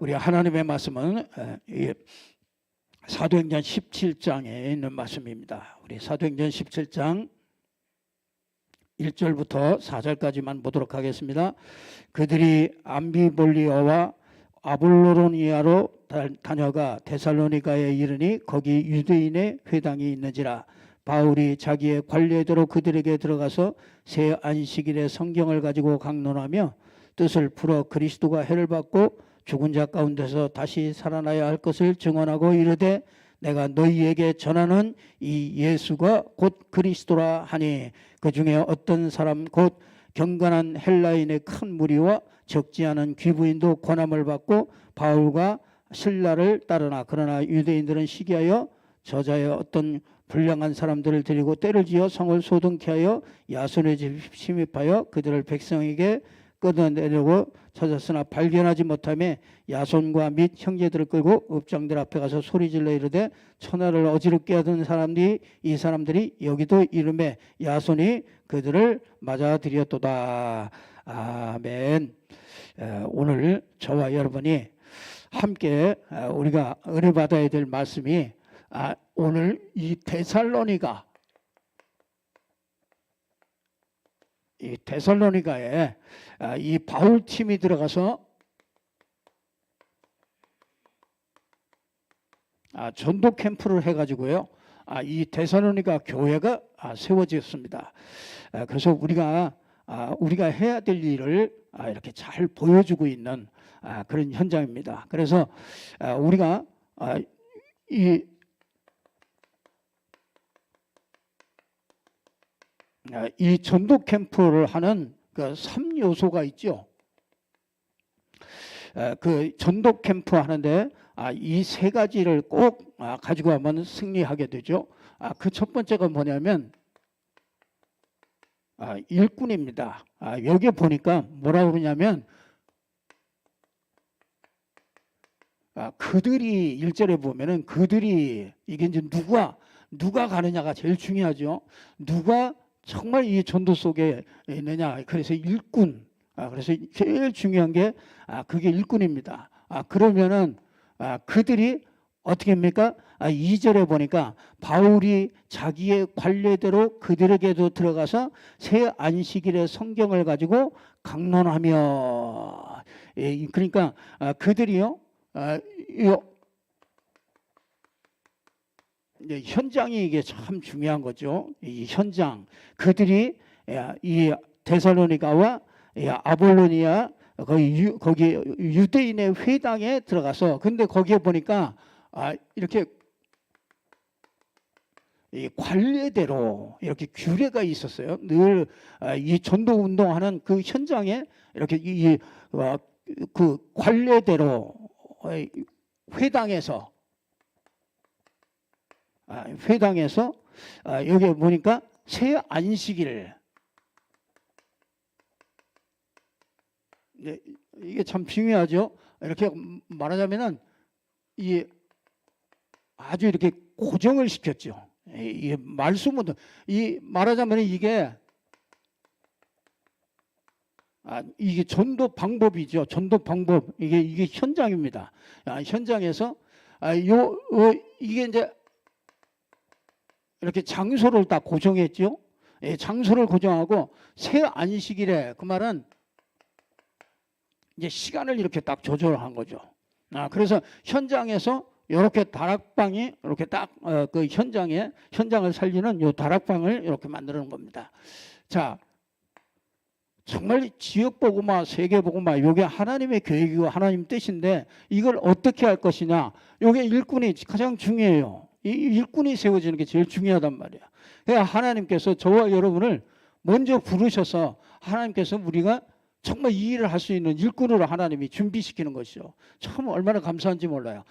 우리 하나님의 말씀은 사도행전 17장에 있는 말씀입니다. 우리 사도행전 17장 1절부터 4절까지만 보도록 하겠습니다. 그들이 암비볼리아와 아볼로니아로 다녀가 데살로니가에 이르니 거기 유대인의 회당이 있는지라. 바울이 자기의 관례대로 그들에게 들어가서 새 안식일에 성경을 가지고 강론하며 뜻을 풀어 그리스도가 해를 받고 죽은 자 가운데서 다시 살아나야 할 것을 증언하고 이르되 내가 너희에게 전하는 이 예수가 곧 그리스도라 하니 그 중에 어떤 사람 곧 경건한 헬라인의 큰 무리와 적지 않은 귀부인도 권함을 받고 바울과 실라를 따르나 그러나 유대인들은 시기하여 저자의 어떤 불량한 사람들을 데리고 때를 지어 성을 소동케 하여 야손의 집 침입하여 그들을 백성에게 끌어내려고 찾았으나 발견하지 못하며 야손과 및 형제들을 끌고 읍장들 앞에 가서 소리질러 이르되 천하를 어지럽게 하던 사람들이 이 사람들이 여기도 이름에 야손이 그들을 맞아들였도다. 아멘. 오늘 저와 여러분이 함께 우리가 은혜 받아야 될 말씀이 오늘 이 데살로니가에 이 바울 팀이 들어가서 전도 캠프를 해가지고요. 이 데살로니가 교회가 세워졌습니다. 그래서 우리가 해야 될 일을 이렇게 잘 보여주고 있는 그런 현장입니다. 그래서 우리가 이 전도 캠프를 하는 그 3요소가 있죠. 그 전도 캠프 하는데 이 세 가지를 꼭 가지고 하면 승리하게 되죠. 그 첫 번째가 뭐냐면 일꾼입니다. 여기 보니까 뭐라고 그러냐면 그들이 1절에 보면은 그들이 이게 이제 누가 가느냐가 제일 중요하죠. 누가 정말 이 전도 속에 있느냐. 그래서 일꾼. 그래서 제일 중요한 게 그게 일꾼입니다. 그러면은 그들이 어떻게 합니까? 2절에 보니까 바울이 자기의 관례대로 그들에게도 들어가서 새 안식일의 성경을 가지고 강론하며 그러니까 그들이요. 현장이 이게 참 중요한 거죠. 이 현장. 그들이 이 데살로니가와 아볼로니아 거기 유대인의 회당에 들어가서 근데 거기에 보니까 이렇게 이 관례대로 이렇게 규례가 있었어요. 늘 이 전도 운동하는 그 현장에 이렇게 그 관례대로 회당에서 여기 보니까 새 안식일 이게 참 중요하죠. 이렇게 말하자면은 이 아주 이렇게 고정을 시켰죠. 이 말씀은 이 말하자면 이게 전도 방법이죠. 전도 방법 이게 현장입니다. 현장에서 이게 이제 이렇게 장소를 딱 고정했죠. 장소를 고정하고 새 안식일에 그 말은 이제 시간을 이렇게 딱 조절한 거죠. 그래서 현장에서 이렇게 다락방이 이렇게 딱 그 현장을 살리는 요 다락방을 이렇게 만드는 겁니다. 자, 정말 지역 복음화, 세계 복음화, 요게 하나님의 계획이고 하나님 뜻인데 이걸 어떻게 할 것이냐? 요게 일꾼이 가장 중요해요. 이 일꾼이 세워지는 게 제일 중요하단 말이야. 그러니까 하나님께서 저와 여러분을 먼저 부르셔서 하나님께서 우리가 정말 이 일을 할 수 있는 일꾼으로 하나님이 준비시키는 것이죠. 참 얼마나 감사한지 몰라요.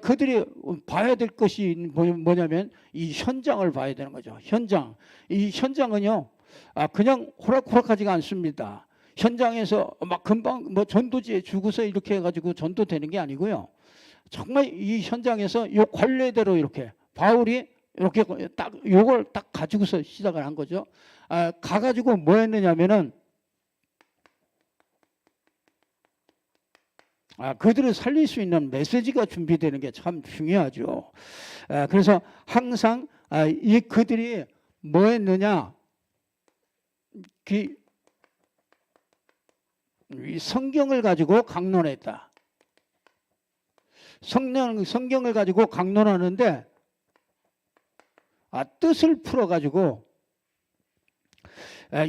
그들이 봐야 될 것이 뭐냐면 이 현장을 봐야 되는 거죠. 현장. 이 현장은요, 그냥 호락호락하지가 않습니다. 현장에서 막 금방 뭐 전도지에 주고서 이렇게 해가지고 전도되는 게 아니고요. 정말 이 현장에서 이 관례대로 이렇게 바울이 이렇게 딱 요걸 딱 가지고서 시작을 한 거죠. 가가지고 뭐 했느냐면은 그들을 살릴 수 있는 메시지가 준비되는 게 참 중요하죠. 그래서 항상 이 그들이 뭐 했느냐, 이 성경을 가지고 강론했다. 성경을 가지고 강론하는데 뜻을 풀어가지고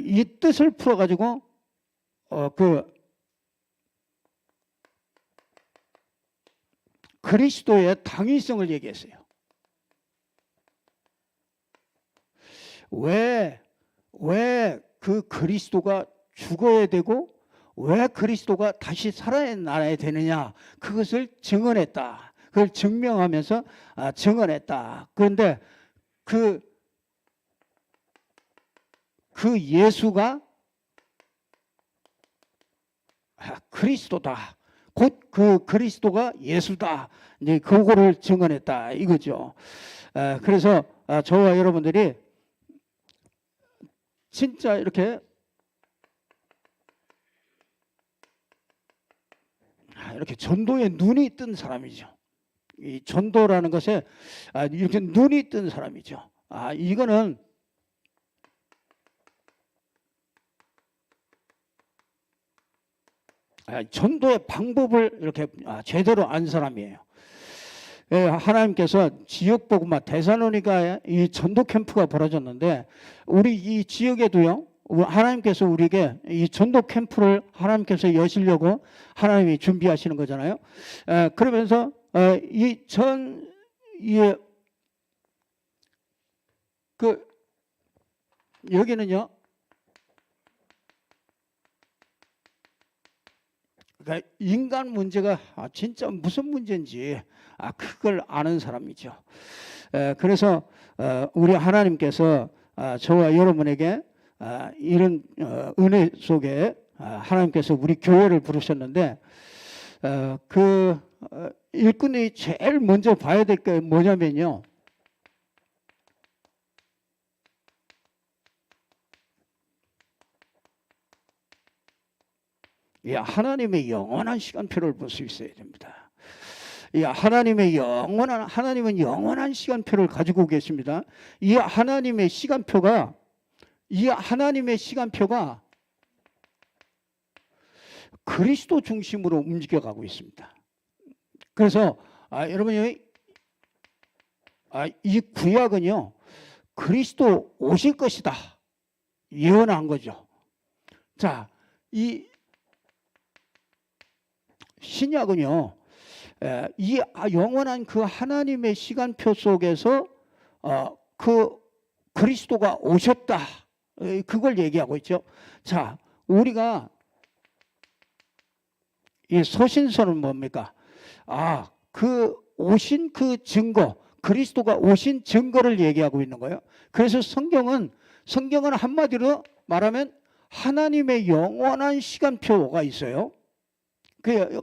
이 뜻을 풀어가지고 그리스도의 당위성을 얘기했어요. 왜 그 그리스도가 죽어야 되고 왜 그리스도가 다시 살아나야 되느냐, 그것을 증언했다. 그걸 증명하면서 증언했다. 그런데 그 예수가 그리스도다. 곧 그 그리스도가 예수다. 이제 그거를 증언했다 이거죠. 그래서 저와 여러분들이 진짜 이렇게 전도에 눈이 뜬 사람이죠. 이 전도라는 것에 이렇게 눈이 뜬 사람이죠. 이거는 전도의 방법을 이렇게 제대로 안 사람이에요. 하나님께서 지역 복음화 데살로니가에 이 전도 캠프가 벌어졌는데 우리 이 지역에도요, 하나님께서 우리에게 이 전도 캠프를 하나님께서 여시려고 하나님이 준비하시는 거잖아요. 그러면서 여기는요, 그러니까 인간 문제가 진짜 무슨 문제인지 그걸 아는 사람이죠. 그래서 우리 하나님께서 저와 여러분에게 이런 은혜 속에 하나님께서 우리 교회를 부르셨는데 일꾼이 제일 먼저 봐야 될 게 뭐냐면요, 하나님의 영원한 시간표를 볼 수 있어야 됩니다. 하나님은 영원한 시간표를 가지고 계십니다. 이 하나님의 시간표가 그리스도 중심으로 움직여가고 있습니다. 그래서 여러분이 이 구약은요, 그리스도 오실 것이다 예언한 거죠. 자, 이 신약은요, 이 영원한 그 하나님의 시간표 속에서 그 그리스도가 오셨다, 그걸 얘기하고 있죠. 자, 우리가 이 서신서는 뭡니까? 그 오신 그 증거, 그리스도가 오신 증거를 얘기하고 있는 거예요. 그래서 성경은 한마디로 말하면 하나님의 영원한 시간표가 있어요.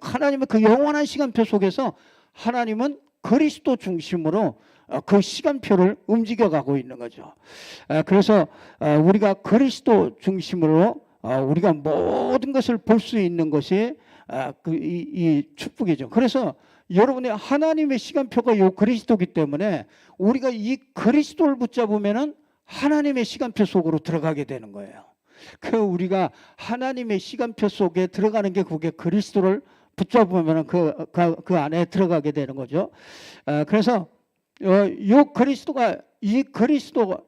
하나님의 그 영원한 시간표 속에서 하나님은 그리스도 중심으로 그 시간표를 움직여가고 있는 거죠. 그래서 우리가 그리스도 중심으로 우리가 모든 것을 볼 수 있는 것이 이 축복이죠. 그래서 여러분의 하나님의 시간표가 요 그리스도이기 때문에 우리가 이 그리스도를 붙잡으면은 하나님의 시간표 속으로 들어가게 되는 거예요. 우리가 하나님의 시간표 속에 들어가는 게 그게 그리스도를 붙잡으면 그 안에 들어가게 되는 거죠. 그래서 이 그리스도가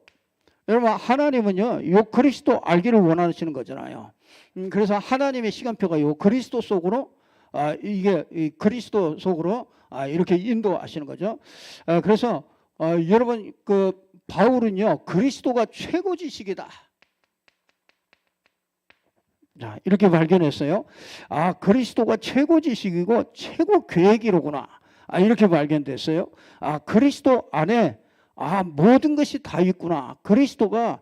여러분, 하나님은요, 요 그리스도 알기를 원하시는 거잖아요. 그래서 하나님의 시간표가 요 그리스도 속으로 이 그리스도 속으로 이렇게 인도하시는 거죠. 그래서 여러분, 바울은요, 그리스도가 최고 지식이다. 자, 이렇게 발견했어요. 그리스도가 최고 지식이고 최고 계획이로구나. 이렇게 발견됐어요. 그리스도 안에 모든 것이 다 있구나. 그리스도가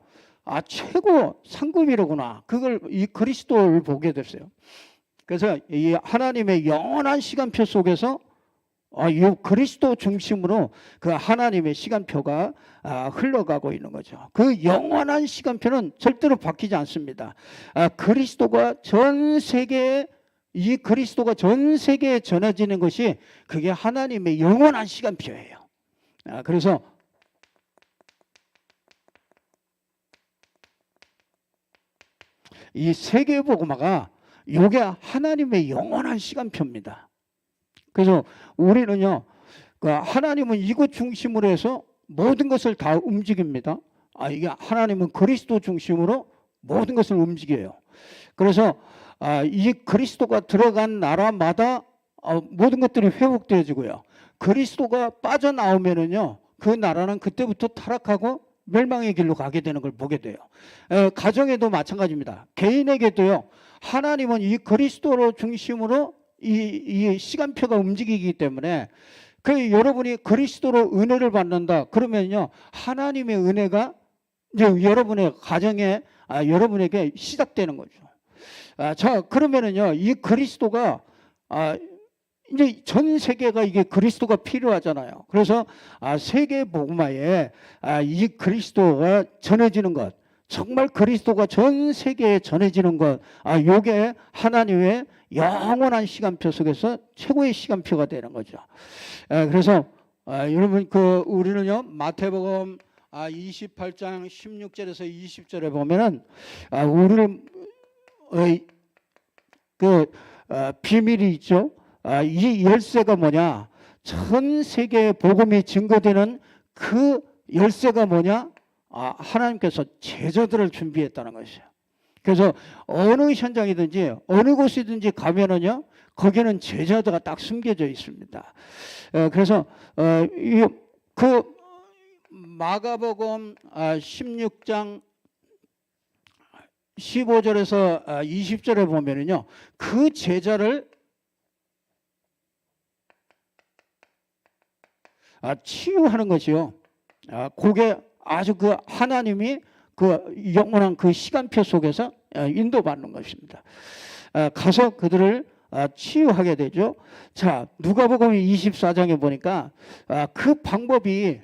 최고 상급이로구나. 그걸 이 그리스도를 보게 됐어요. 그래서 이 하나님의 영원한 시간표 속에서 이 그리스도 중심으로 그 하나님의 시간표가 흘러가고 있는 거죠. 그 영원한 시간표는 절대로 바뀌지 않습니다. 그리스도가 전 세계에 이 그리스도가 전 세계에 전해지는 것이 그게 하나님의 영원한 시간표예요. 그래서 이 세계복음화가 이게 하나님의 영원한 시간표입니다. 그래서 우리는요, 하나님은 이것 중심으로 해서 모든 것을 다 움직입니다. 이게 하나님은 그리스도 중심으로 모든 것을 움직여요. 그래서 이 그리스도가 들어간 나라마다 모든 것들이 회복되어지고요. 그리스도가 빠져나오면은요, 그 나라는 그때부터 타락하고 멸망의 길로 가게 되는 걸 보게 돼요. 가정에도 마찬가지입니다. 개인에게도요, 하나님은 이 그리스도로 중심으로 이 시간표가 움직이기 때문에 여러분이 그리스도로 은혜를 받는다 그러면요, 하나님의 은혜가 이제 여러분의 가정에 여러분에게 시작되는 거죠. 자, 그러면은요, 이 그리스도가 이제 전 세계가 이게 그리스도가 필요하잖아요. 그래서 세계 복음화에 이 그리스도가 전해지는 것, 정말 그리스도가 전 세계에 전해지는 것, 요게 하나님의 영원한 시간표 속에서 최고의 시간표가 되는 거죠. 그래서 여러분 우리는요, 마태복음 28장 16절에서 20절에 보면은 우리를 비밀이 있죠. 이 열쇠가 뭐냐? 전 세계에 복음이 증거되는 그 열쇠가 뭐냐? 하나님께서 제자들을 준비했다는 것이에요. 그래서 어느 현장이든지 어느 곳이든지 가면은요, 거기는 제자들가 딱 숨겨져 있습니다. 그래서 그 마가복음 16장 15절에서 20절에 보면은요, 그 제자를 치유하는 것이요. 그게 아주 하나님이 영원한 시간표 속에서 인도받는 것입니다. 가서 그들을 치유하게 되죠. 자, 누가복음 24장에 보니까 그 방법이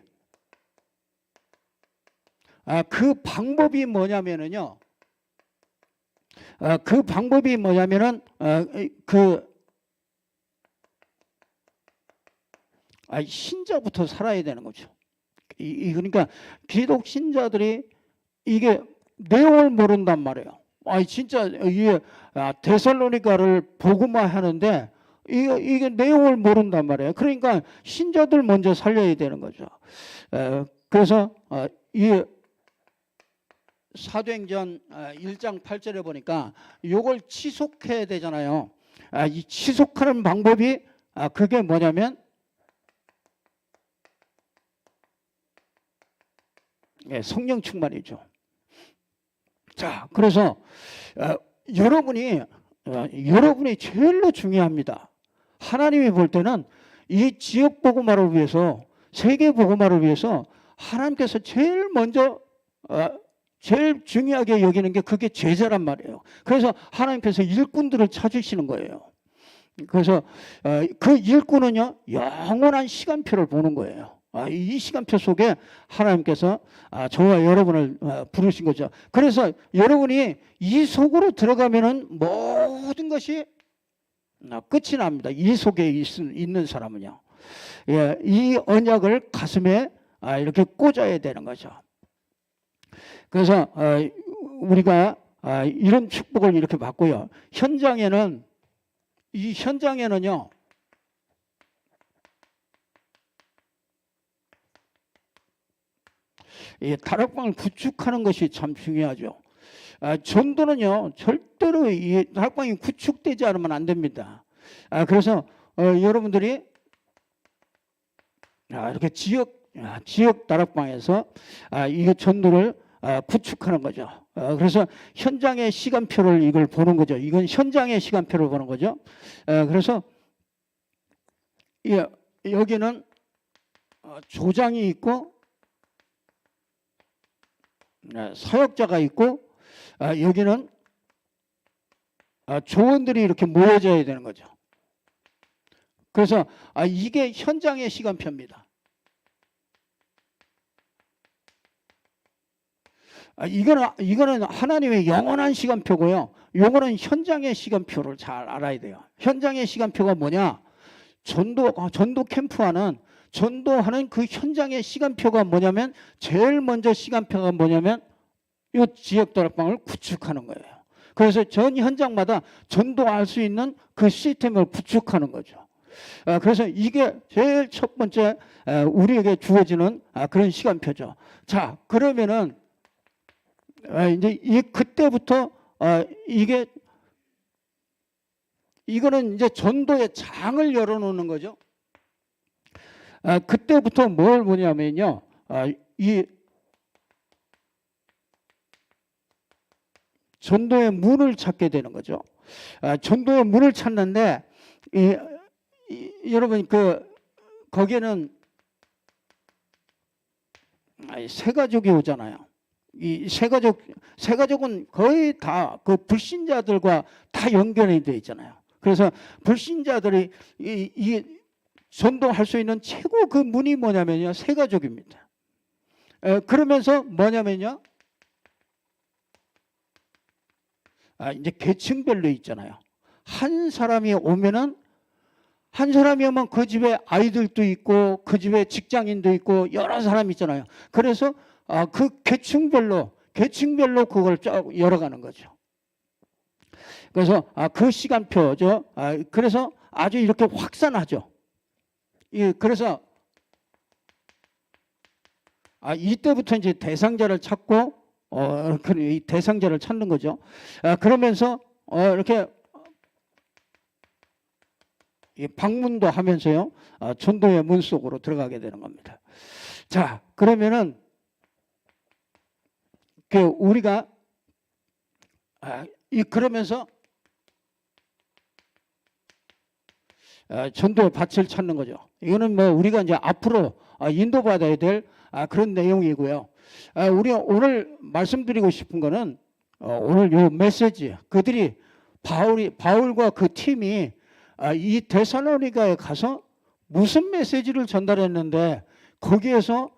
뭐냐면은요. 그 방법이 뭐냐면은 신자부터 살아야 되는 거죠. 그러니까 기독 신자들이 이게 내용을 모른단 말이에요. 진짜 이게 데살로니가를 복음화하는데 이게 내용을 모른단 말이에요. 그러니까 신자들 먼저 살려야 되는 거죠. 그래서 이 사도행전 1장 8절에 보니까 이걸 지속해야 되잖아요. 이 지속하는 방법이 그게 뭐냐면 성령 충만이죠. 자, 그래서 여러분이 제일로 중요합니다. 하나님이 볼 때는 이 지역 복음화를 위해서, 세계 복음화를 위해서 하나님께서 제일 먼저 제일 중요하게 여기는 게 그게 제자란 말이에요. 그래서 하나님께서 일꾼들을 찾으시는 거예요. 그래서 그 일꾼은요, 영원한 시간표를 보는 거예요. 이 시간표 속에 하나님께서 저와 여러분을 부르신 거죠. 그래서 여러분이 이 속으로 들어가면은 모든 것이 끝이 납니다. 이 속에 있는 사람은요. 이 언약을 가슴에 이렇게 꽂아야 되는 거죠. 그래서 우리가 이런 축복을 이렇게 받고요. 현장에는요, 이 다락방을 구축하는 것이 참 중요하죠. 전도는요, 절대로 이 다락방이 구축되지 않으면 안 됩니다. 그래서 여러분들이 이렇게 지역 다락방에서 이 전도를 구축하는 거죠. 그래서 현장의 시간표를 이걸 보는 거죠. 이건 현장의 시간표를 보는 거죠. 그래서 여기는 조장이 있고 사역자가 있고 여기는 조원들이 이렇게 모여져야 되는 거죠. 그래서 이게 현장의 시간표입니다. 이거는 하나님의 영원한 시간표고요. 요거는 현장의 시간표를 잘 알아야 돼요. 현장의 시간표가 뭐냐? 전도 캠프하는 전도하는 그 현장의 시간표가 뭐냐면 제일 먼저 시간표가 뭐냐면 이 지역 다락방을 구축하는 거예요. 그래서 전 현장마다 전도할 수 있는 그 시스템을 구축하는 거죠. 그래서 이게 제일 첫 번째 우리에게 주어지는 그런 시간표죠. 자, 그러면은 이제 그때부터 이거는 이제 전도의 장을 열어놓는 거죠. 그때부터 뭘 보냐면요, 이 전도의 문을 찾게 되는 거죠. 전도의 문을 찾는데 여러분 거기에는 새가족이 오잖아요. 이 새가족은 거의 다 그 불신자들과 다 연결이 되어 있잖아요. 그래서 불신자들이 이 전도할 수 있는 최고 그 문이 뭐냐면요, 새가족입니다. 그러면서 뭐냐면요, 이제 계층별로 있잖아요. 한 사람이 오면 그 집에 아이들도 있고 그 집에 직장인도 있고 여러 사람이 있잖아요. 그래서 그 계층별로 그걸 쭉 열어가는 거죠. 그래서 그 시간표죠. 그래서 아주 이렇게 확산하죠. 그래서 이때부터 이제 대상자를 찾고 이 대상자를 찾는 거죠. 그러면서 이렇게 방문도 하면서요, 전도의 문 속으로 들어가게 되는 겁니다. 자, 그러면은 우리가 그러면서 전도의 밭을 찾는 거죠. 이거는 뭐 우리가 이제 앞으로 인도받아야 될 그런 내용이고요. 우리가 오늘 말씀드리고 싶은 거는 오늘 요 메시지, 그들이 바울과 그 팀이 이 데살로니가에 가서 무슨 메시지를 전달했는데 거기에서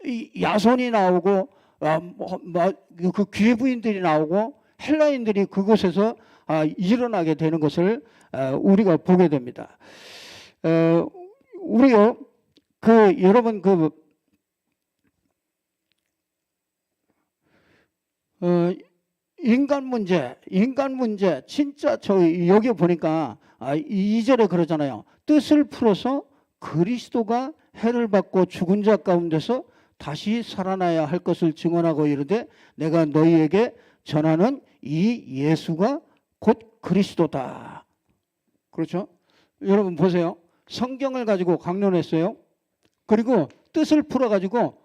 이 야손이 나오고 그 귀부인들이 나오고 헬라인들이 그곳에서 일어나게 되는 것을 우리가 보게 됩니다. 우리요, 여러분 인간 문제 진짜 여기 보니까 2절에 그러잖아요. 뜻을 풀어서 그리스도가 해를 받고 죽은 자 가운데서 다시 살아나야 할 것을 증언하고 이르되 내가 너희에게 전하는 이 예수가 곧 그리스도다. 그렇죠? 여러분 보세요. 성경을 가지고 강론했어요. 그리고 뜻을 풀어가지고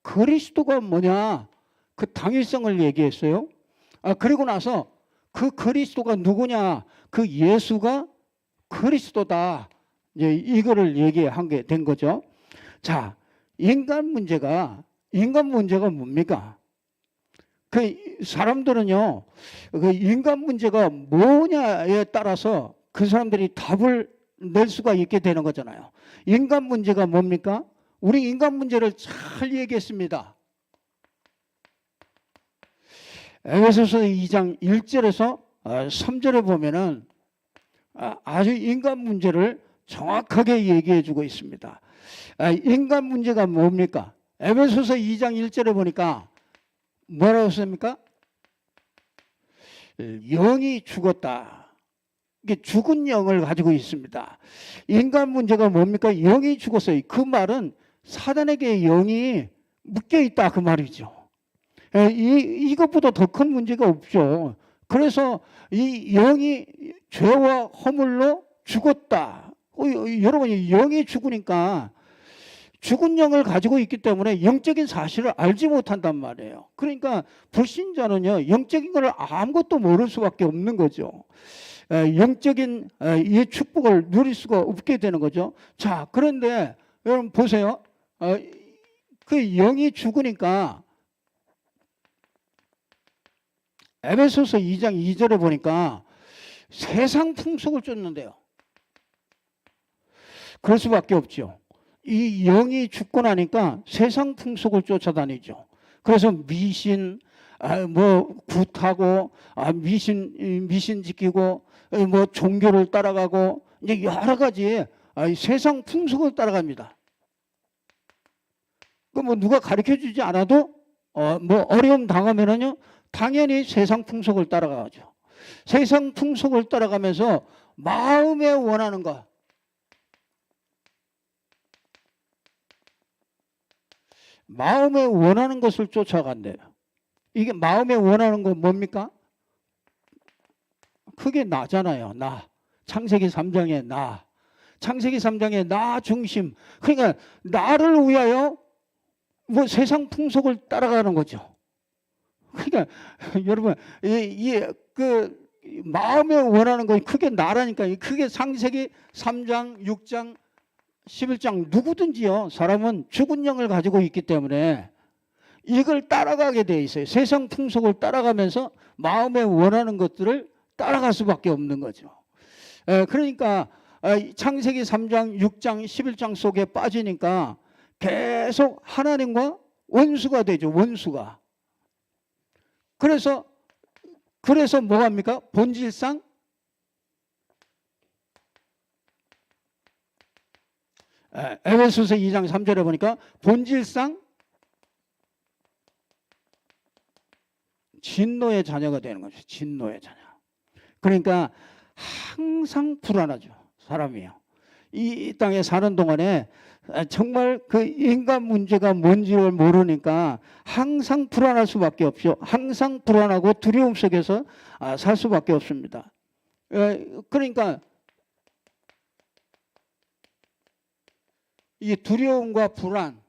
그리스도가 뭐냐, 그 당위성을 얘기했어요. 그리고 나서 그 그리스도가 누구냐, 그 예수가 그리스도다. 이제 이거를 얘기한 게 된 거죠. 자, 인간 문제가 뭡니까? 사람들은요, 인간 문제가 뭐냐에 따라서 그 사람들이 답을 낼 수가 있게 되는 거잖아요. 인간 문제가 뭡니까? 우리 인간 문제를 잘 얘기했습니다. 에베소서 2장 1절에서 3절에 보면은 아주 인간 문제를 정확하게 얘기해 주고 있습니다. 인간 문제가 뭡니까? 에베소서 2장 1절에 보니까 뭐라고 했습니까? 영이 죽었다. 이게 죽은 영을 가지고 있습니다. 인간 문제가 뭡니까? 영이 죽었어요. 그 말은 사단에게 영이 묶여 있다 그 말이죠. 이것보다 더 큰 문제가 없죠. 그래서 이 영이 죄와 허물로 죽었다. 여러분이 영이 죽으니까 죽은 영을 가지고 있기 때문에 영적인 사실을 알지 못한단 말이에요. 그러니까 불신자는요, 영적인 걸 아무것도 모를 수밖에 없는 거죠. 영적인 이 축복을 누릴 수가 없게 되는 거죠. 자, 그런데 여러분 보세요. 그 영이 죽으니까 에베소서 2장 2절에 보니까 세상 풍속을 쫓는데요. 그럴 수밖에 없죠. 이 영이 죽고 나니까 세상 풍속을 쫓아다니죠. 그래서 미신, 뭐 굿하고 미신 지키고 뭐 종교를 따라가고 이제 여러 가지 세상 풍속을 따라갑니다. 그 뭐 누가 가르쳐 주지 않아도 뭐 어려움 당하면은요 당연히 세상 풍속을 따라가죠. 세상 풍속을 따라가면서 마음에 원하는 것, 마음에 원하는 것을 쫓아간대요. 이게 마음에 원하는 건 뭡니까? 그게 나잖아요. 나. 창세기 3장의 나. 창세기 3장의 나 중심. 그러니까 나를 위하여 뭐 세상 풍속을 따라가는 거죠. 그러니까 여러분 그 마음에 원하는 건 그게 나라니까. 그게 창세기 3장, 6장, 11장 누구든지요. 사람은 죽은 영을 가지고 있기 때문에 이걸 따라가게 돼 있어요. 세상 풍속을 따라가면서 마음에 원하는 것들을 따라갈 수밖에 없는 거죠. 그러니까 창세기 3장, 6장, 11장 속에 빠지니까 계속 하나님과 원수가 되죠. 원수가. 그래서 뭐합니까? 본질상 에베소서 2장 3절에 보니까 본질상 진노의 자녀가 되는 거죠. 진노의 자녀. 그러니까 항상 불안하죠. 사람이요. 이 땅에 사는 동안에 정말 그 인간 문제가 뭔지를 모르니까 항상 불안할 수밖에 없죠. 항상 불안하고 두려움 속에서 살 수밖에 없습니다. 그러니까 이 두려움과 불안,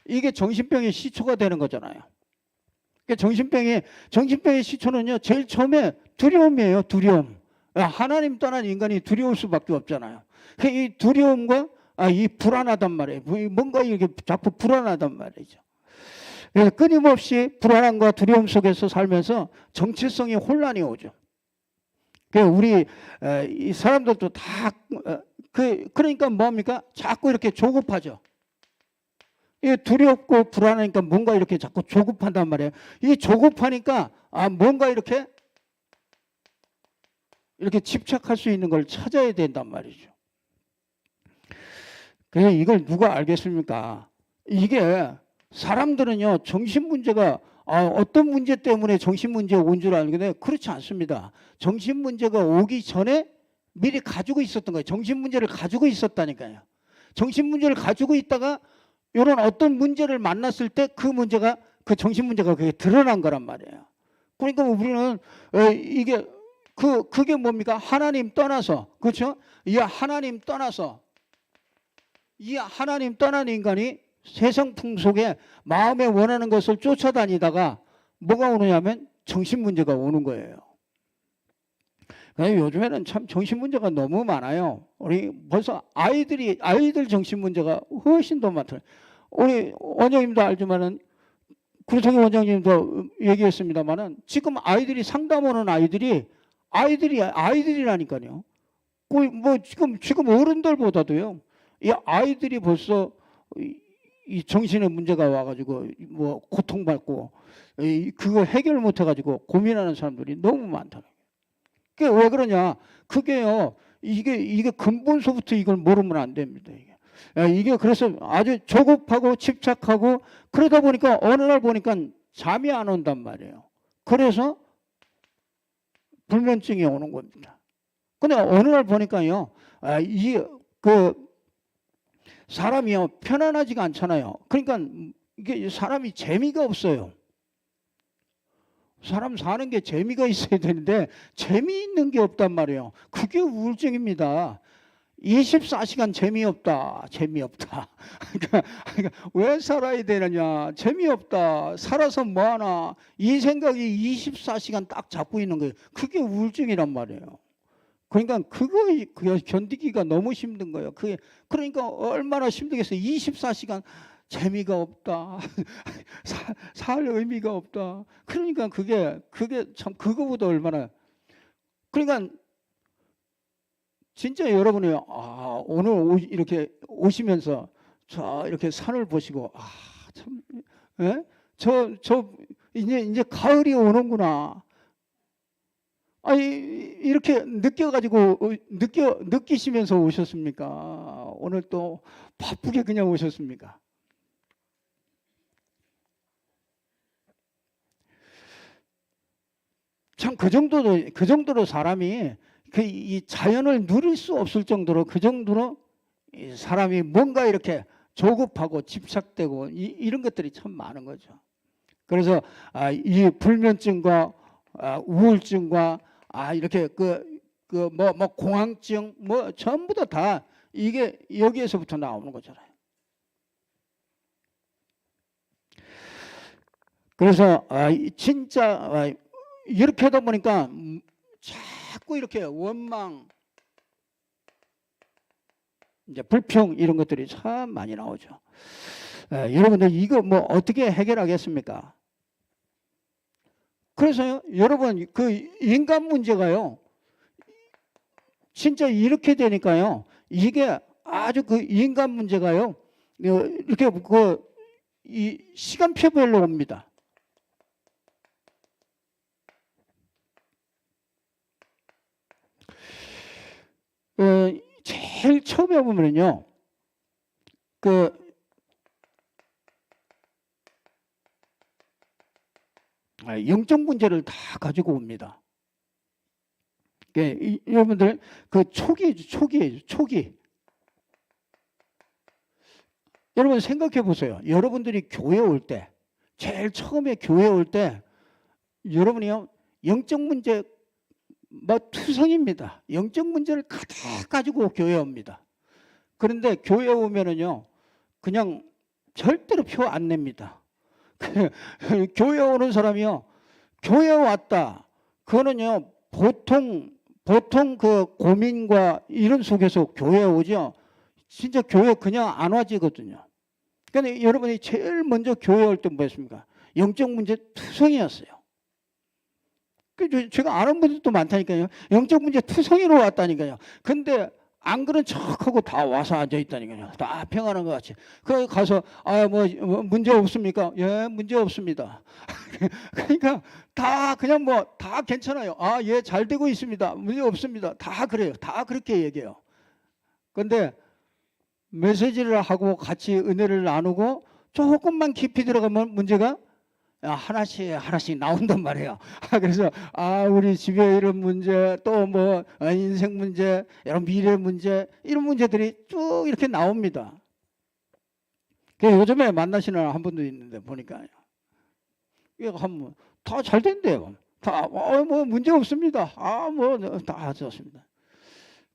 이게 정신병의 시초가 되는 거잖아요. 정신병의 시초는요, 제일 처음에 두려움이에요. 두려움. 하나님 떠난 인간이 두려울 수밖에 없잖아요. 이 두려움과 이 불안하단 말이에요. 뭔가 이렇게 자꾸 불안하단 말이죠. 끊임없이 불안함과 두려움 속에서 살면서 정체성의 혼란이 오죠. 우리 이 사람들도 다 그러니까 뭐합니까? 자꾸 이렇게 조급하죠. 두렵고 불안하니까 뭔가 이렇게 자꾸 조급한단 말이에요. 이 조급하니까 뭔가 이렇게 집착할 수 있는 걸 찾아야 된단 말이죠. 그래서 이걸 누가 알겠습니까? 이게 사람들은요, 정신 문제가 어떤 문제 때문에 정신 문제가 온 줄 알는데 그렇지 않습니다. 정신 문제가 오기 전에 미리 가지고 있었던 거예요. 정신 문제를 가지고 있었다니까요. 정신 문제를 가지고 있다가 이런 어떤 문제를 만났을 때 그 정신 문제가 그게 드러난 거란 말이에요. 그러니까 우리는 이게 그게 뭡니까? 하나님 떠나서, 그렇죠? 이 하나님 떠난 인간이 세상 풍속에 마음에 원하는 것을 쫓아다니다가 뭐가 오느냐면 정신 문제가 오는 거예요. 요즘에는 참 정신 문제가 너무 많아요. 우리 벌써 아이들 정신 문제가 훨씬 더 많더라고요. 우리 원장님도 알지만은 구르성희 원장님도 얘기했습니다만은 지금 아이들이 상담 오는 아이들이라니까요. 뭐 지금 어른들보다도요. 이 아이들이 벌써 이 정신의 문제가 와가지고 뭐 고통받고 그거 해결 못해가지고 고민하는 사람들이 너무 많더라고요. 그게 왜 그러냐? 그게요. 이게 근본서부터 이걸 모르면 안 됩니다. 이게 그래서 아주 조급하고 집착하고 그러다 보니까 어느 날 보니까 잠이 안 온단 말이에요. 그래서 불면증이 오는 겁니다. 근데 어느 날 보니까요, 사람이요, 편안하지가 않잖아요. 그러니까 이게 사람이 재미가 없어요. 사람 사는 게 재미가 있어야 되는데 재미있는 게 없단 말이에요. 그게 우울증입니다. 24시간 재미없다. 그러니까 왜 살아야 되느냐. 재미없다. 살아서 뭐하나. 이 생각이 24시간 딱 잡고 있는 거예요. 그게 우울증이란 말이에요. 그러니까 그거 견디기가 너무 힘든 거예요. 그러니까 얼마나 힘들겠어요. 24시간 재미가 없다. 살 의미가 없다. 그러니까 그게 참 그거보다 얼마나. 그러니까 진짜 여러분이 오늘 이렇게 오시면서 저 이렇게 산을 보시고 참 이제 가을이 오는구나. 아니, 이렇게 느끼시면서 오셨습니까? 오늘 또 바쁘게 그냥 오셨습니까? 참 그 정도로 사람이 이 자연을 누릴 수 없을 정도로 그 정도로 이 사람이 뭔가 이렇게 조급하고 집착되고 이런 것들이 참 많은 거죠. 그래서 이 불면증과 우울증과 이렇게 뭐 공황증 뭐 전부 다 이게 여기에서부터 나오는 거잖아요. 그래서 진짜 이렇게 하다 보니까 자꾸 이렇게 원망, 이제 불평 이런 것들이 참 많이 나오죠. 여러분들 이거 뭐 어떻게 해결하겠습니까? 그래서요, 여러분 그 인간 문제가요, 진짜 이렇게 되니까요, 이게 아주 그 인간 문제가요, 이렇게 이 시간표별로 옵니다. 제일 처음에 보면요, 영적 문제를 다 가지고 옵니다. 여러분들 그 초기. 여러분 생각해 보세요. 여러분들이 교회 올 때, 제일 처음에 교회 올 때, 여러분이요, 영적 문제 뭐 투성입니다. 영적 문제를 가득 가지고 교회 옵니다. 그런데 교회 오면은요, 그냥 절대로 표 안 냅니다. 교회 오는 사람이요, 교회 왔다. 그거는요, 보통 그 고민과 이런 속에서 교회 오죠. 진짜 교회 그냥 안 와지거든요. 그러니까 여러분이 제일 먼저 교회 올 때 뭐였습니까? 영적 문제 투성이었어요. 제가 아는 분들도 많다니까요. 영적 문제 투성이로 왔다니까요. 근데 안 그런 척하고 다 와서 앉아 있다니까요. 다 평안한 것 같이. 거기 가서 뭐 문제 없습니까? 예, 문제 없습니다. 그러니까 다 그냥 뭐 다 괜찮아요. 예, 잘 되고 있습니다. 문제 없습니다. 다 그래요. 다 그렇게 얘기해요. 근데 메시지를 하고 같이 은혜를 나누고 조금만 깊이 들어가면 문제가 하나씩 나온단 말이에요. 그래서 우리 집에 이런 문제, 또 뭐 인생 문제, 이런 미래 문제, 이런 문제들이 쭉 이렇게 나옵니다. 요즘에 만나시는 한 분도 있는데 보니까요, 이거 한번 다 잘 된대요. 다 뭐 문제 없습니다. 뭐 다 좋습니다.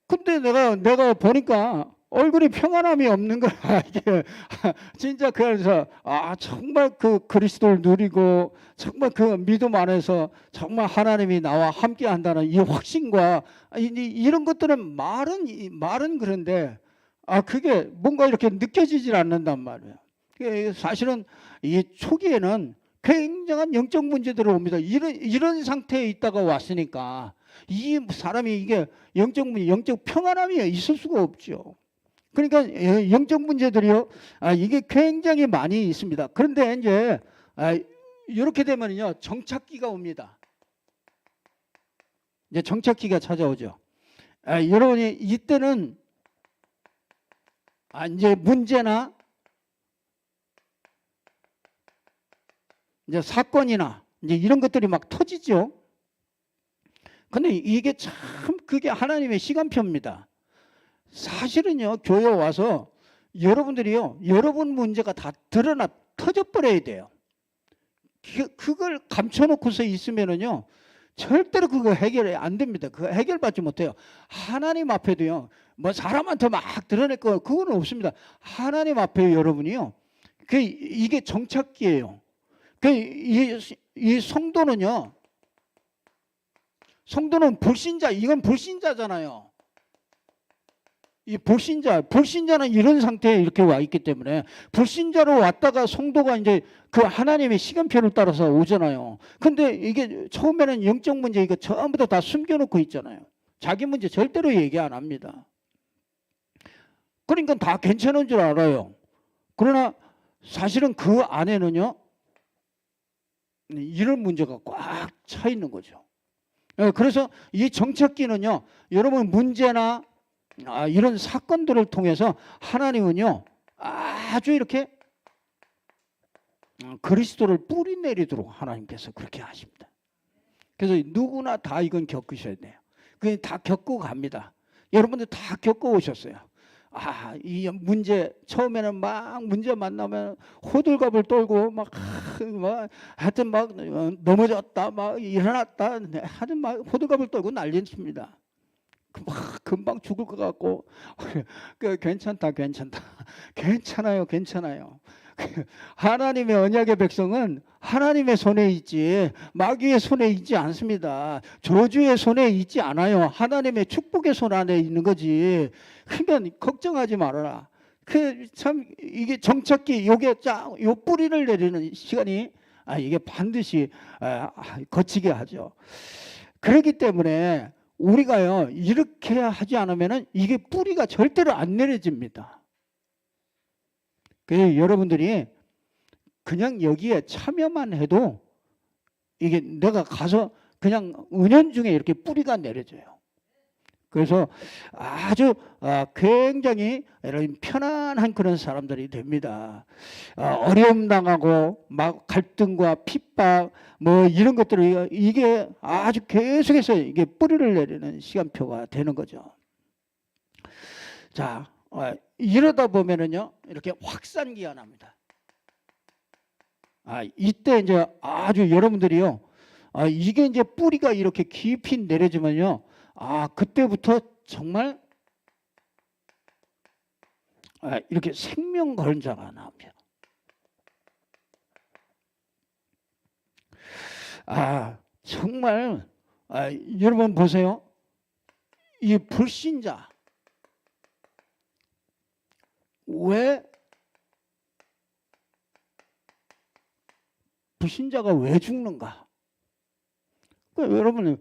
근데 내가 보니까 얼굴이 평안함이 없는 거야. 이게 진짜. 그래서 정말 그 그리스도를 누리고 정말 그 믿음 안에서 정말 하나님이 나와 함께 한다는 이 확신과 이런 것들은 말은 그런데 그게 뭔가 이렇게 느껴지질 않는단 말이에요. 사실은 이 초기에는 굉장한 영적 문제들이 옵니다. 이런 상태에 있다가 왔으니까 이 사람이 이게 영적 평안함이 있을 수가 없죠. 그러니까 영적 문제들이요, 이게 굉장히 많이 있습니다. 그런데 이제 이렇게 되면요, 정착기가 옵니다. 이제 정착기가 찾아오죠. 여러분이 이때는 이제 문제나 이제 사건이나 이제 이런 것들이 막 터지죠. 근데 이게 참 그게 하나님의 시간표입니다. 사실은요, 교회 와서 여러분들이요, 여러분 문제가 다 드러나 터져버려야 돼요. 그걸 감춰놓고서 있으면은요, 절대로 그거 해결이 안 됩니다. 그거 해결받지 못해요. 하나님 앞에도요, 뭐 사람한테 막 드러낼 거 그거는 없습니다. 하나님 앞에 여러분이요, 이게 정착기예요. 이 성도는요, 성도는 불신자, 이건 불신자잖아요. 이 불신자는 이런 상태에 이렇게 와 있기 때문에, 불신자로 왔다가 성도가 이제 그 하나님의 시간표를 따라서 오잖아요. 근데 이게 처음에는 영적 문제 이거 전부 다 숨겨놓고 있잖아요. 자기 문제 절대로 얘기 안 합니다. 그러니까 다 괜찮은 줄 알아요. 그러나 사실은 그 안에는요, 이런 문제가 꽉 차 있는 거죠. 그래서 이 정착기는요, 여러분 문제나 이런 사건들을 통해서 하나님은요 아주 이렇게 그리스도를 뿌리 내리도록 하나님께서 그렇게 하십니다. 그래서 누구나 다 이건 겪으셔야 돼요. 그냥 다 겪고 갑니다. 여러분들 다 겪어 오셨어요. 이 문제 처음에는 막 문제 만나면 호들갑을 떨고 막 하여튼 막 넘어졌다 막 일어났다 하여튼 막 호들갑을 떨고 난리입니다. 막 금방 죽을 것 같고 괜찮다 괜찮아요. 하나님의 언약의 백성은 하나님의 손에 있지 마귀의 손에 있지 않습니다. 저주의 손에 있지 않아요. 하나님의 축복의 손 안에 있는 거지. 그러니까 걱정하지 말아라. 참 이게 정착기 요 뿌리를 내리는 시간이 이게 반드시 거치게 하죠. 그렇기 때문에 우리가요 이렇게 하지 않으면은 이게 뿌리가 절대로 안 내려집니다. 그래서 여러분들이 그냥 여기에 참여만 해도 이게 내가 가서 그냥 은연중에 이렇게 뿌리가 내려져요. 그래서 아주 굉장히 편안한 그런 사람들이 됩니다. 어려움 당하고 막 갈등과 핍박 뭐 이런 것들이 이게 아주 계속해서 이게 뿌리를 내리는 시간표가 되는 거죠. 자, 이러다 보면은요 이렇게 확산기가 납니다. 이때 이제 아주 여러분들이요 이게 이제 뿌리가 이렇게 깊이 내려지면요 그때부터 정말 이렇게 생명 걸자가 나옵니다. 정말 여러분 보세요. 이 불신자 왜 불신자가 왜 죽는가? 여러분은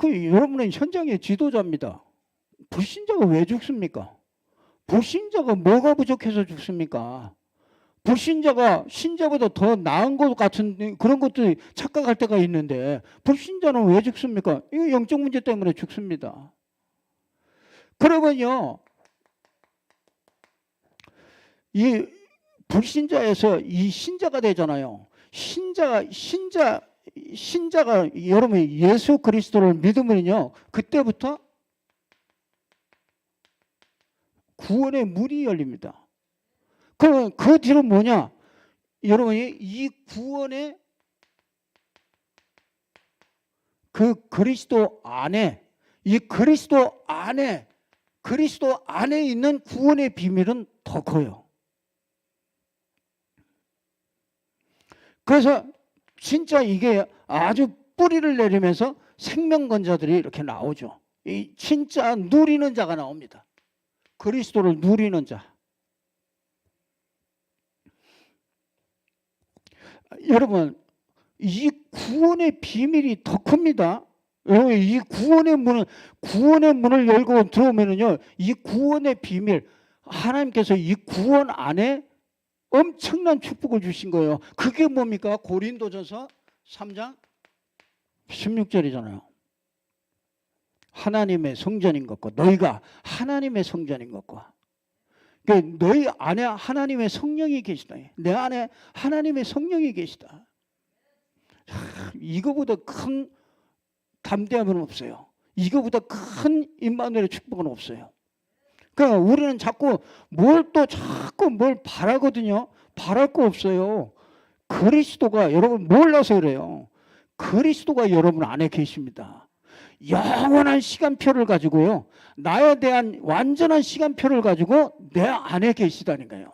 여러분은 현장의 지도자입니다. 불신자가 왜 죽습니까? 불신자가 뭐가 부족해서 죽습니까? 불신자가 신자보다 더 나은 것 같은 그런 것들이 착각할 때가 있는데 불신자는 왜 죽습니까? 이거 영적 문제 때문에 죽습니다. 그러면요 이 불신자에서 이 신자가 되잖아요. 신자가 여러분 예수 그리스도를 믿으면요 그때부터 구원의 문이 열립니다. 그 뒤로 뭐냐? 여러분이 이 구원의 그 그리스도 안에 그리스도 안에 있는 구원의 비밀은 더 커요. 그래서 진짜 이게 아주 뿌리를 내리면서 생명건자들이 이렇게 나오죠. 이 진짜 누리는 자가 나옵니다. 그리스도를 누리는 자. 여러분 이 구원의 비밀이 더 큽니다. 여러분 이 구원의 문을 열고 들어오면은요 이 구원의 비밀 하나님께서 이 구원 안에 엄청난 축복을 주신 거예요. 그게 뭡니까? 고린도전서 3장 16절이잖아요. 하나님의 성전인 것과 너희가 하나님의 성전인 것과 너희 안에 하나님의 성령이 계시다. 내 안에 하나님의 성령이 계시다. 이거보다 큰 담대함은 없어요. 이거보다 큰 임마누엘의 축복은 없어요. 그러니까 우리는 자꾸 뭘 바라거든요. 바랄 거 없어요. 그리스도가 여러분 몰라서 그래요. 그리스도가 여러분 안에 계십니다. 영원한 시간표를 가지고요. 나에 대한 완전한 시간표를 가지고 내 안에 계시다니까요.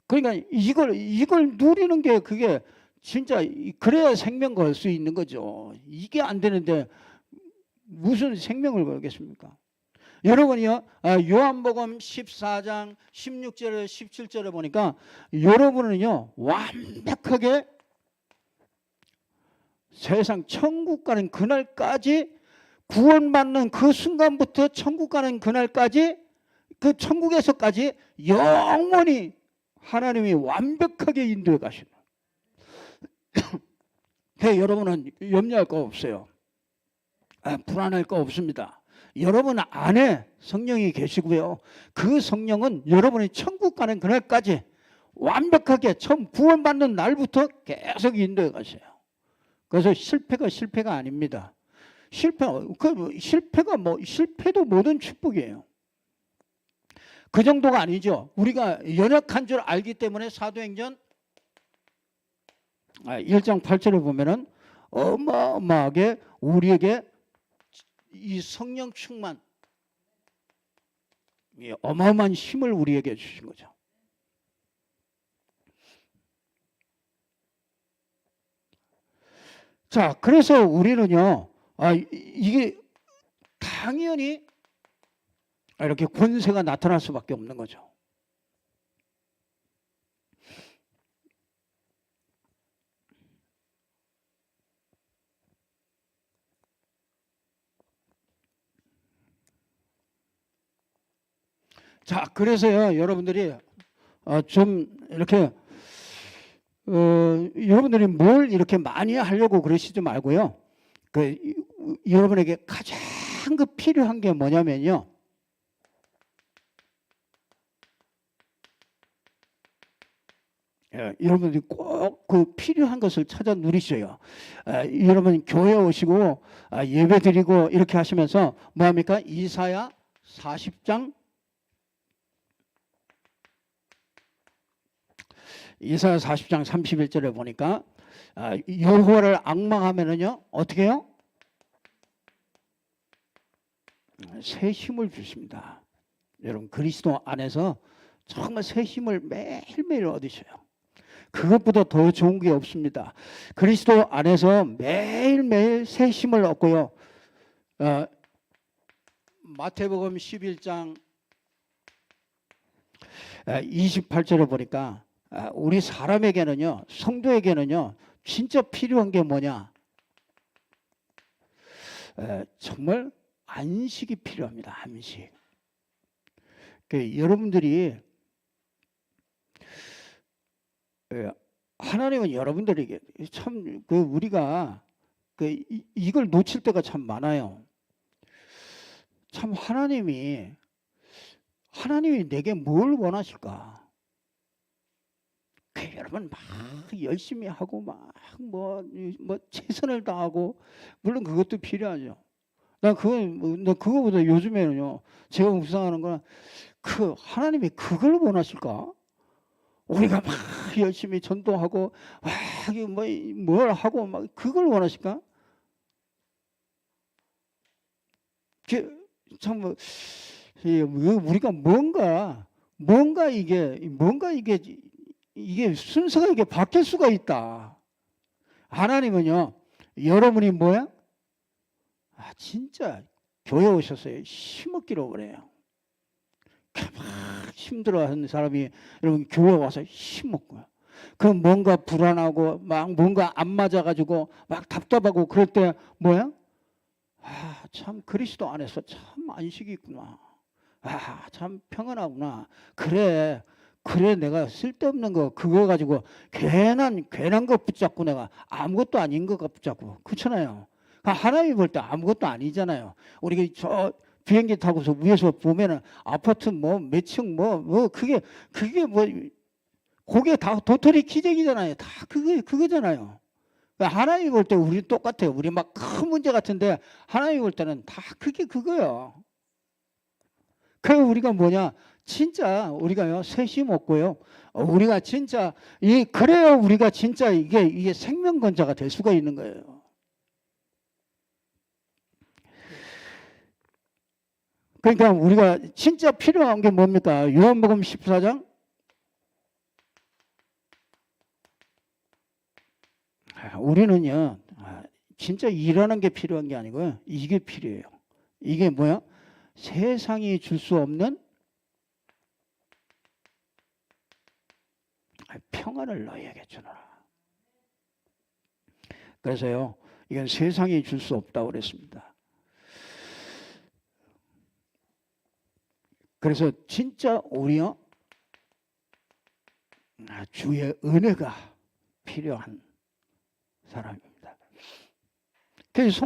그러니까 이걸 누리는 게 그게 진짜 그래야 생명 걸 수 있는 거죠. 이게 안 되는데 무슨 생명을 걸겠습니까? 여러분이요 요한복음 14장 16절 17절에 보니까 여러분은요 완벽하게 세상 천국 가는 그날까지 구원받는 그 순간부터 천국 가는 그날까지 그 천국에서까지 영원히 하나님이 완벽하게 인도해 가시는 여러분은 염려할 거 없어요. 불안할 거 없습니다. 여러분 안에 성령이 계시고요. 그 성령은 여러분이 천국 가는 그날까지 완벽하게 처음 구원받는 날부터 계속 인도해 가세요. 그래서 실패가 아닙니다. 실패도 모든 축복이에요. 그 정도가 아니죠. 우리가 연약한 줄 알기 때문에 사도행전 1장 8절에 보면은 어마어마하게 우리에게 이 성령 충만, 어마어마한 힘을 우리에게 주신 거죠. 자, 그래서 우리는요, 이게 당연히 이렇게 권세가 나타날 수밖에 없는 거죠. 자, 그래서요, 여러분들이 좀 이렇게 여러분들이 뭘 이렇게 많이 하려고 그러시지 말고요. 여러분에게 가장 필요한 게 뭐냐면요. 여러분들이 꼭 그 필요한 것을 찾아 누리셔요. 여러분 교회 오시고 예배 드리고 이렇게 하시면서 뭐합니까? 이사야 40장 31절에 보니까 여호와를 앙망하면은요 어떻게 해요? 새 힘을 주십니다. 여러분 그리스도 안에서 정말 새 힘을 매일매일 얻으셔요. 그것보다 더 좋은 게 없습니다. 그리스도 안에서 매일매일 새 힘을 얻고요. 마태복음 11장 28절에 보니까 우리 사람에게는요, 성도에게는요, 진짜 필요한 게 뭐냐? 정말 안식이 필요합니다. 안식. 여러분들이 하나님은 여러분들에게 참 우리가 이걸 놓칠 때가 참 많아요. 참 하나님이 내게 뭘 원하실까? 여러분 막 열심히 하고 막 뭐 최선을 다하고 물론 그것도 필요하죠. 나 그거보다 요즘에는요 제가 묵상하는 건 하나님이 그걸 원하실까? 우리가 막 열심히 전도하고 뭘 하고 막 그걸 원하실까? 참 우리가 뭔가 이게 순서가 이게 바뀔 수가 있다. 하나님은요 여러분이 뭐야? 진짜 교회 오셨어요. 힘없기로 그래요. 막 힘들어하는 사람이 여러분 교회 와서 힘없고요. 뭔가 불안하고 막 뭔가 안 맞아가지고 막 답답하고 그럴 때 뭐야? 참 그리스도 안에서 참 안식이 있구나. 참 평안하구나. 그래 내가 쓸데없는 거 그거 가지고 괜한 거 붙잡고 내가 아무것도 아닌 거 붙잡고 그렇잖아요. 하나님이 볼 때 아무것도 아니잖아요. 우리 저 비행기 타고서 위에서 보면은 아파트 몇 층 그게 그게 다 도토리 키재기잖아요. 다 그거잖아요. 하나님이 볼 때 우리 똑같아요. 우리 막 큰 문제 같은데 하나님이 볼 때는 다 그거요. 그래서 우리가 뭐냐? 진짜 우리가요 새 힘 얻고요. 우리가 진짜 그래야 우리가 진짜 이게 생명건자가 될 수가 있는 거예요. 그러니까 우리가 진짜 필요한 게 뭡니까? 요한복음 14장 우리는요 진짜 일하는 게 필요한 게 아니고요. 이게 필요해요. 이게 뭐야? 세상이 줄 수 없는 평안을 너희에게 주노라. 그래서요 이건 세상이 줄 수 없다고 그랬습니다. 그래서 진짜 우리요 주의 은혜가 필요한 사람입니다. 그래서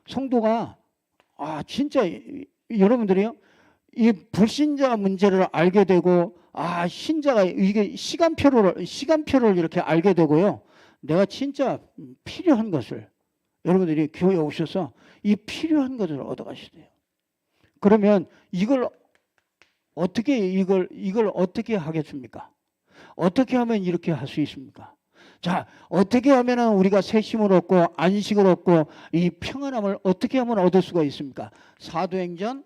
성도가 진짜 여러분들이요, 이 불신자 문제를 알게 되고, 신자가 이게 시간표를 이렇게 알게 되고요. 내가 진짜 필요한 것을, 여러분들이 교회에 오셔서 이 필요한 것을 얻어가셔야 돼요. 그러면 이걸 어떻게 하겠습니까? 어떻게 하면 이렇게 할 수 있습니까? 자, 어떻게 하면 우리가 새 힘을 얻고 안식을 얻고 이 평안함을 어떻게 하면 얻을 수가 있습니까? 사도행전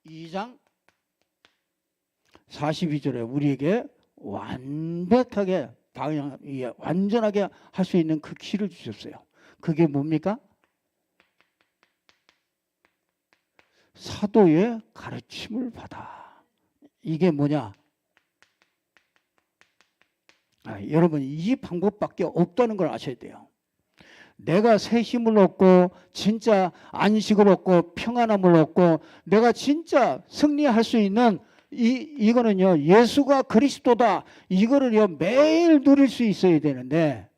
2장 42절에 우리에게 완벽하게 완전하게 할 수 있는 그 길을 주셨어요. 그게 뭡니까? 사도의 가르침을 받아. 이게 뭐냐? 여러분, 이 방법밖에 없다는 걸 아셔야 돼요. 내가 새 힘을 얻고 진짜 안식을 얻고 평안함을 얻고 내가 진짜 승리할 수 있는 이거는요, 예수가 그리스도다, 이거를요 매일 누릴 수 있어야 되는데,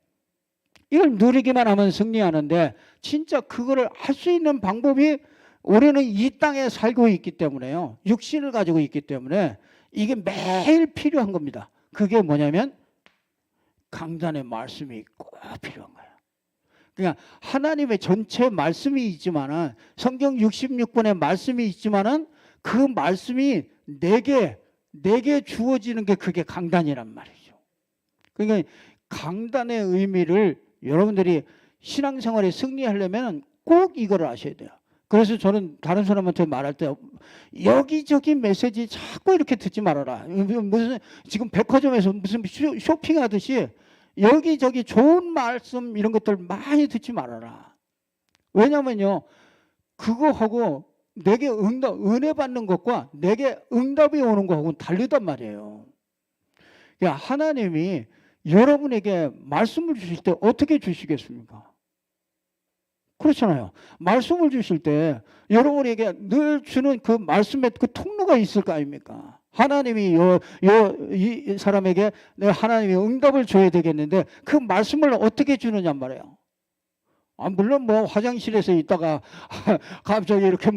이걸 누리기만 하면 승리하는데, 진짜 그거를 할 수 있는 방법이, 우리는 이 땅에 살고 있기 때문에요, 육신을 가지고 있기 때문에 이게 매일 필요한 겁니다. 그게 뭐냐면 강단의 말씀이 꼭 필요한 거예요. 그러니까 하나님의 전체 말씀이 있지만은, 성경 66권의 말씀이 있지만은 그 말씀이 내게 주어지는 게 그게 강단이란 말이죠. 그러니까 강단의 의미를 여러분들이 신앙생활에 승리하려면 꼭 이거를 아셔야 돼요. 그래서 저는 다른 사람한테 말할 때 여기저기 메시지 자꾸 이렇게 듣지 말아라. 무슨 지금 백화점에서 무슨 쇼핑하듯이 여기저기 좋은 말씀 이런 것들 많이 듣지 말아라. 왜냐면요, 그거하고 내게 은혜 받는 것과 내게 응답이 오는 거하고는 다르단 말이에요. 그러니까 하나님이 여러분에게 말씀을 주실 때 어떻게 주시겠습니까? 그렇잖아요. 말씀을 주실 때 여러분에게 늘 주는 그 말씀의 그 통로가 있을 거 아닙니까? 하나님이 이 사람에게 내가 하나님이 응답을 줘야 되겠는데 그 말씀을 어떻게 주느냐 말이에요. 물론 뭐 화장실에서 있다가 갑자기 이렇게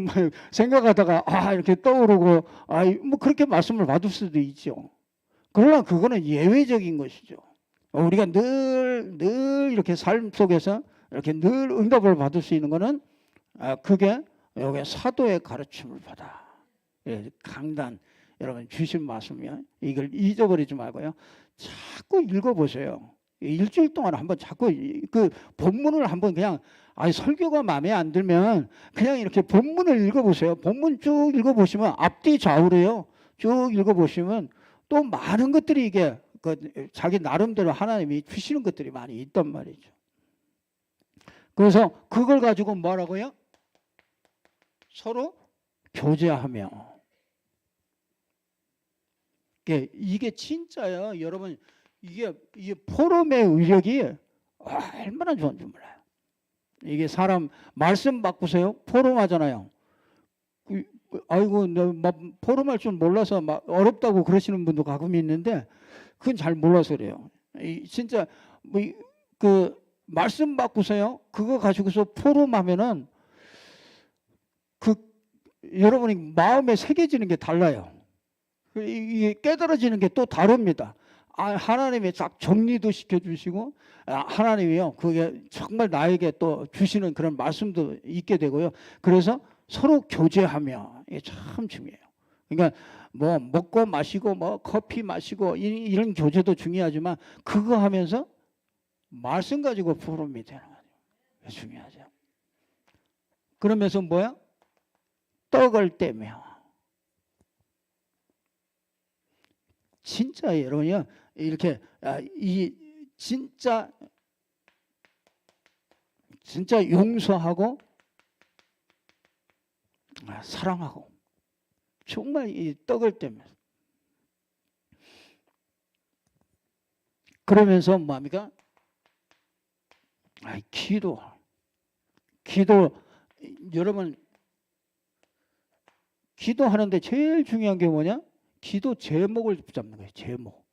생각하다가 이렇게 떠오르고 뭐 그렇게 말씀을 받을 수도 있죠. 그러나 그거는 예외적인 것이죠. 우리가 늘 이렇게 삶 속에서 이렇게 늘 응답을 받을 수 있는 거는 그게 여기 사도의 가르침을 받아. 강단 여러분 주신 말씀이요. 이걸 잊어버리지 말고요. 자꾸 읽어보세요. 일주일 동안 한번 자꾸 그 본문을 한번 그냥 설교가 마음에 안 들면 그냥 이렇게 본문을 읽어보세요. 본문 쭉 읽어보시면 앞뒤 좌우로요. 쭉 읽어보시면 또 많은 것들이 이게 자기 나름대로 하나님이 주시는 것들이 많이 있단 말이죠. 그래서 그걸 가지고 뭐라고요? 서로 교제하며. 이게 진짜요. 여러분, 이게 포럼의 위력이 얼마나 좋은지 몰라요. 이게 사람 말씀 바꾸세요. 포럼 하잖아요. 아이고, 포럼할 줄 몰라서 막 어렵다고 그러시는 분도 가끔 있는데 그건 잘 몰라서 그래요. 진짜 그 말씀 바꾸세요. 그거 가지고서 포럼하면은 여러분이 마음에 새겨지는 게 달라요. 이게 깨달아지는 게 또 다릅니다. 하나님이 딱 정리도 시켜주시고 하나님이요 그게 정말 나에게 또 주시는 그런 말씀도 있게 되고요. 그래서 서로 교제하며 이게 참 중요해요. 그러니까 뭐 먹고 마시고 뭐 커피 마시고 이런 교제도 중요하지만 그거 하면서 말씀 가지고 포럼이 되는 거죠. 중요하죠. 그러면서 뭐야? 떡을 떼며. 진짜 여러분이요 이렇게 진짜 용서하고 사랑하고 정말 이 떡을 떼면서 그러면서 뭐합니까? 기도 여러분 기도하는데 제일 중요한 게 뭐냐? 기도 제목을 붙잡는 거예요. 제목.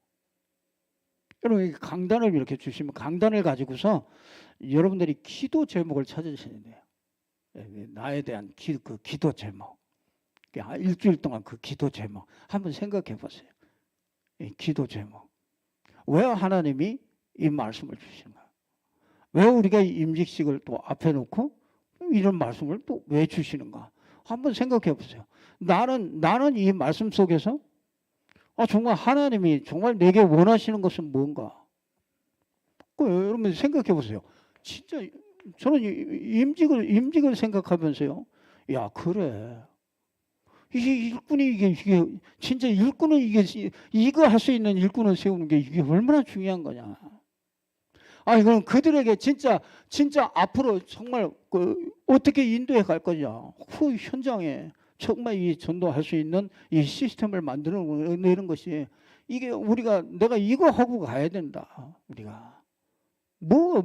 여러분 강단을 이렇게 주시면 강단을 가지고서 여러분들이 기도 제목을 찾으시면 돼요. 나에 대한 그 기도 제목. 일주일 동안 그 기도 제목 한번 생각해 보세요. 기도 제목. 왜 하나님이 이 말씀을 주시는가? 왜 우리가 임직식을 또 앞에 놓고 이런 말씀을 또 왜 주시는가? 한번 생각해 보세요. 나는 이 말씀 속에서 정말 하나님이 정말 내게 원하시는 것은 뭔가? 여러분 생각해 보세요. 진짜 저는 임직을 생각하면서요. 야, 그래. 이게 일꾼이 이게 진짜 일꾼은 이거 할 수 있는 일꾼을 세우는 게 이게 얼마나 중요한 거냐. 그럼 그들에게 진짜 앞으로 정말 어떻게 인도해 갈 거냐. 그 현장에 정말 이 전도할 수 있는 이 시스템을 만들어내는 것이 이게 내가 이거 하고 가야 된다. 우리가 뭐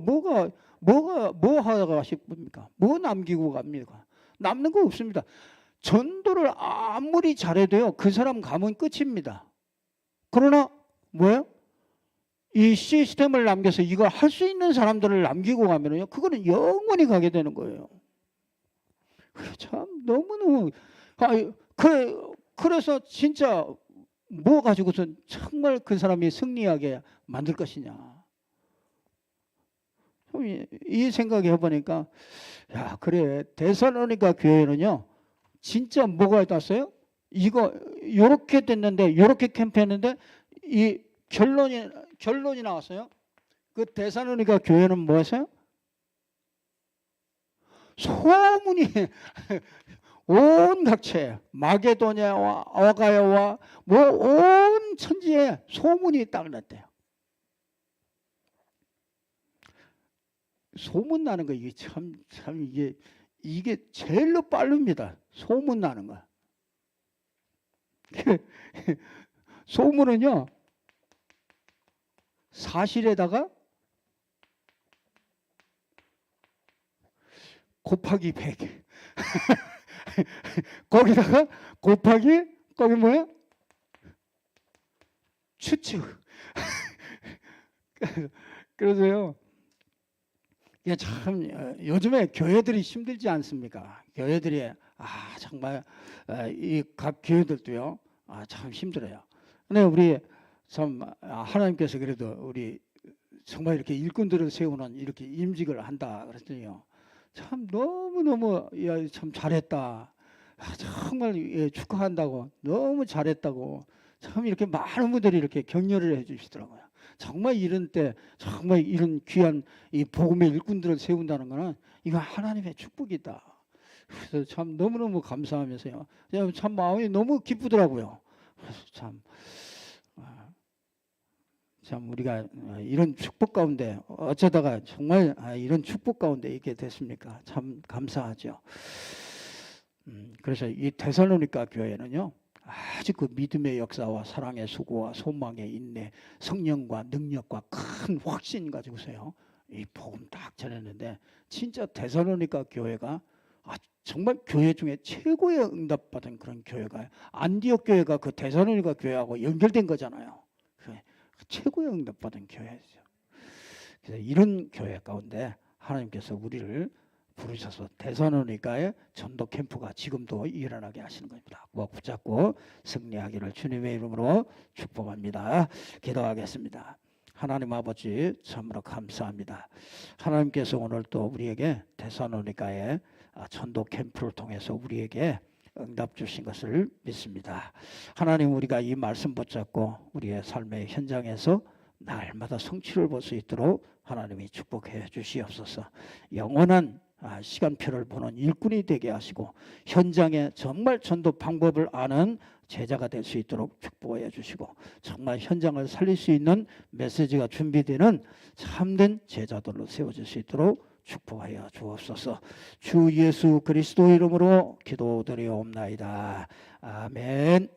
하다가 싶습니까? 뭐 남기고 갑니까? 남는 거 없습니다. 전도를 아무리 잘해도요, 그 사람 가면 끝입니다. 그러나 뭐예요? 이 시스템을 남겨서 이걸 할 수 있는 사람들을 남기고 가면요, 그거는 영원히 가게 되는 거예요. 참 너무너무 그래서 진짜 뭐 가지고서 정말 그 사람이 승리하게 만들 것이냐. 이 생각해 보니까 야, 그래. 데살로니가 교회는요, 진짜 뭐가 났어요? 이거 요렇게 됐는데, 요렇게 캠프했는데 이 결론이 나왔어요. 그 데살로니가 교회는 뭐였어요? 소문이 온 각처에 마게도냐와 아가야와 뭐 온 천지에 소문이 딱 났대요. 소문 나는 거 이게 참 이게 제일로 빠릅니다. 소문 나는 거. 소문은요, 사실에다가 곱하기 100. 거기다가 곱하기 거기 뭐야? 추측. 그래서요, 이게 참 요즘에 교회들이 힘들지 않습니까? 교회들이 정말 이 각 교회들도요, 참 힘들어요. 근데 우리 참 하나님께서 그래도 우리 정말 이렇게 일꾼들을 세우는 이렇게 임직을 한다 그랬더니요, 참 너무너무 참 잘했다. 정말 축하한다고, 너무 잘했다고 참 이렇게 많은 분들이 이렇게 격려를 해주시더라고요. 정말 이런 때 정말 이런 귀한 이 복음의 일꾼들을 세운다는 것은 이거 하나님의 축복이다. 그래서 참 너무너무 감사하면서요, 참 마음이 너무 기쁘더라고요. 그래서 참 우리가 이런 축복 가운데 어쩌다가 정말 이런 축복 가운데 있게 됐습니까? 참 감사하죠. 그래서 이 데살로니가 교회는요, 아주 그 믿음의 역사와 사랑의 수고와 소망의 인내, 성령과 능력과 큰 확신 가지고서요, 이 복음 딱 전했는데, 진짜 데살로니가 교회가 정말 교회 중에 최고의 응답받은 그런 교회가, 안디옥 교회가 그 데살로니가 교회하고 연결된 거잖아요. 최고의 응답받은 교회죠. 그래서 이런 교회 가운데 하나님께서 우리를 부르셔서 데살로니가의 전도 캠프가 지금도 일어나게 하시는 겁니다. 꼭 붙잡고 승리하기를 주님의 이름으로 축복합니다. 기도하겠습니다. 하나님 아버지, 참으로 감사합니다. 하나님께서 오늘 또 우리에게 데살로니가의 전도 캠프를 통해서 우리에게 응답 주신 것을 믿습니다. 하나님, 우리가 이 말씀 붙잡고 우리의 삶의 현장에서 날마다 성취를 볼 수 있도록 하나님이 축복해 주시옵소서. 영원한 시간표를 보는 일꾼이 되게 하시고 현장에 정말 전도 방법을 아는 제자가 될 수 있도록 축복해 주시고, 정말 현장을 살릴 수 있는 메시지가 준비되는 참된 제자들로 세워질 수 있도록 축복하여 주옵소서. 주 예수 그리스도 이름으로 기도드리옵나이다. 아멘.